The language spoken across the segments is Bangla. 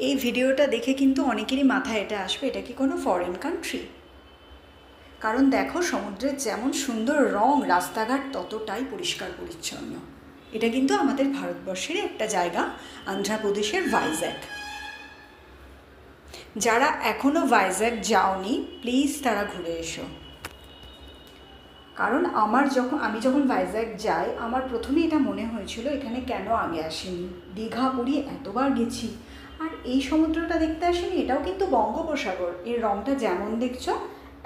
এই ভিডিওটা দেখে কিন্তু অনেকেরই মাথায় এটা আসবে, এটা কি কোনো ফরেন কান্ট্রি? কারণ দেখো, সমুদ্রের যেমন সুন্দর রং, রাস্তাঘাট ততটাই পরিষ্কার পরিচ্ছন্ন। এটা কিন্তু আমাদের ভারতবর্ষেরই একটা জায়গা, অন্ধ্রপ্রদেশের ভাইজ্যাগ। যারা এখনও ভাইজ্যাগ যাওনি, প্লিজ তারা ঘুরে এসো। কারণ আমি যখন ভাইজ্যাগ যাই, আমার প্রথমে এটা মনে হয়েছিল এখানে কেন আগে আসেনি। দীঘা, পুরী এতবার গেছি, আর এই সমুদ্রটা দেখতে আসেনি। এটাও কিন্তু বঙ্গোপসাগর। এর রঙটা যেমন দেখছো,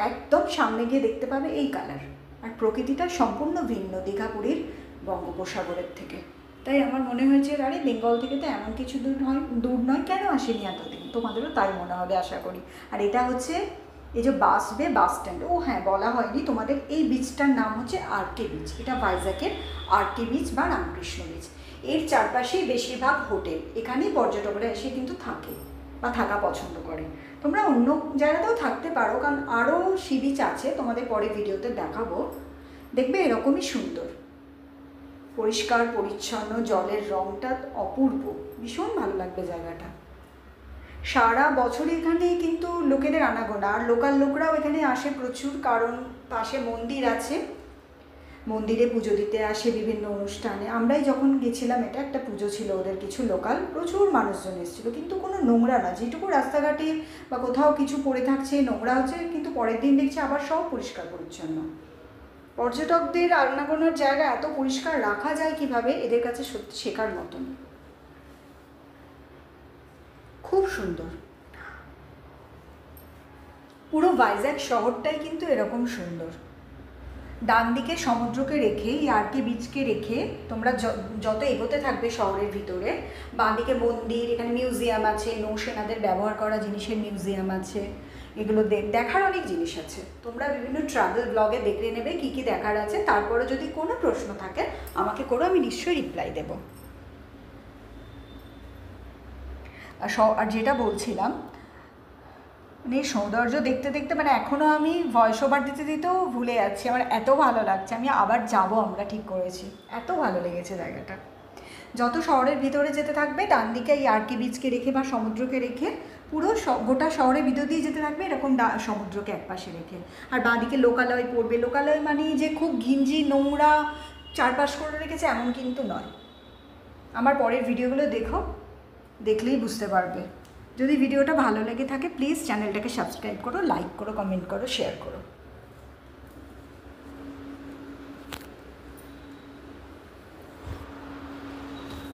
একদম সামনে গিয়ে দেখতে পাবে এই কালার। আর প্রকৃতিটা সম্পূর্ণ ভিন্ন দীঘা, পুরীর, বঙ্গোপসাগরের থেকে। তাই আমার মনে হয়েছে, আরে বেঙ্গল থেকে তো এমন কিছু দূর নয়, কেন আসেনি এতদিন। তোমাদেরও তাই মনে হবে আশা করি। আর এটা হচ্ছে এই যে বাস স্ট্যান্ড। ও হ্যাঁ, বলা হয়নি তোমাদের, এই বিচটার নাম হচ্ছে আরকে বিচ। এটা ভাইজ্যাগের আরকে বিচ বা রামকৃষ্ণ বিচ। এর চারপাশেই বেশিরভাগ হোটেল। এখানেই পর্যটকরা এসে কিন্তু থাকে বা থাকা পছন্দ করে। তোমরা অন্য জায়গাতেও থাকতে পারো, কারণ আরও সি বিচ আছে, তোমাদের পরে ভিডিওতে দেখাবো। দেখবে এরকমই সুন্দর, পরিষ্কার পরিচ্ছন্ন, জলের রঙটা অপূর্ব, ভীষণ ভালো লাগবে জায়গাটা। সারা বছর এখানে কিন্তু লোকেদের আনাগোনা, আর লোকাল লোকরাও এখানে আসে প্রচুর, কারণ পাশে মন্দির আছে, মন্দিরে পুজো দিতে আসে বিভিন্ন অনুষ্ঠানে। আমরাই যখন গেছিলাম, এটা একটা পুজো ছিল ওদের, কিছু লোকাল, প্রচুর মানুষজন এসেছিলো, কিন্তু কোনো নোংরা না। যেটুকু রাস্তাঘাটে বা কোথাও কিছু পড়ে থাকছে, নোংরা হচ্ছে, কিন্তু পরের দিন দেখছি আবার সব পরিষ্কার পরিচ্ছন্ন। পর্যটকদের আনাগোনার জায়গা এত পরিষ্কার রাখা যায় কিভাবে, এদের কাছে সত্যি শেখার মতন। খুব সুন্দর। পুরো ভাইজ্যাগ শহরটাই কিন্তু এরকম সুন্দর। ডান দিকে সমুদ্রকে রেখে, এই আরকে বিচকে রেখে তোমরা যত এগোতে থাকবে শহরের ভিতরে, বাঁ দিকে মন্দির, এখানে মিউজিয়াম আছে, নৌসেনাদের ব্যবহার করা জিনিসের মিউজিয়াম আছে। এগুলো দেখার অনেক জিনিস আছে। তোমরা বিভিন্ন ট্রাভেল ব্লগে দেখে নেবে কী কী দেখার আছে। তারপরে যদি কোনো প্রশ্ন থাকে আমাকে করো, আমি নিশ্চয়ই রিপ্লাই দেব। আর যেটা বলছিলাম, মানে সৌন্দর্য দেখতে দেখতে, মানে এখনও আমি ভয়েস ওভার দিতে দিতেও ভুলে যাচ্ছি। আমার এত ভালো লাগছে, আমি আবার যাব, আমরা ঠিক করেছি। এত ভালো লেগেছে জায়গাটা। যত শহরের ভিতরে যেতে থাকবে, ডান দিকে এই আরকে বিচকে রেখে বা সমুদ্রকে রেখে পুরো গোটা শহরের ভিতর দিয়ে যেতে থাকবে, এরকম সমুদ্রকে একপাশে রেখে। আর বাঁ দিকে লোকালয় পড়বে। লোকালয় মানে যে খুব ঘিঞ্জি নোংরা চারপাশ করে রেখেছে এমন কিন্তু নয়। আমার পরের ভিডিওগুলো দেখো, দেখলেই বুঝতে পারবে। যদি ভিডিওটা ভালো লেগে থাকে, প্লিজ চ্যানেলটাকে সাবস্ক্রাইব করো, লাইক করো, কমেন্ট করো, শেয়ার করো।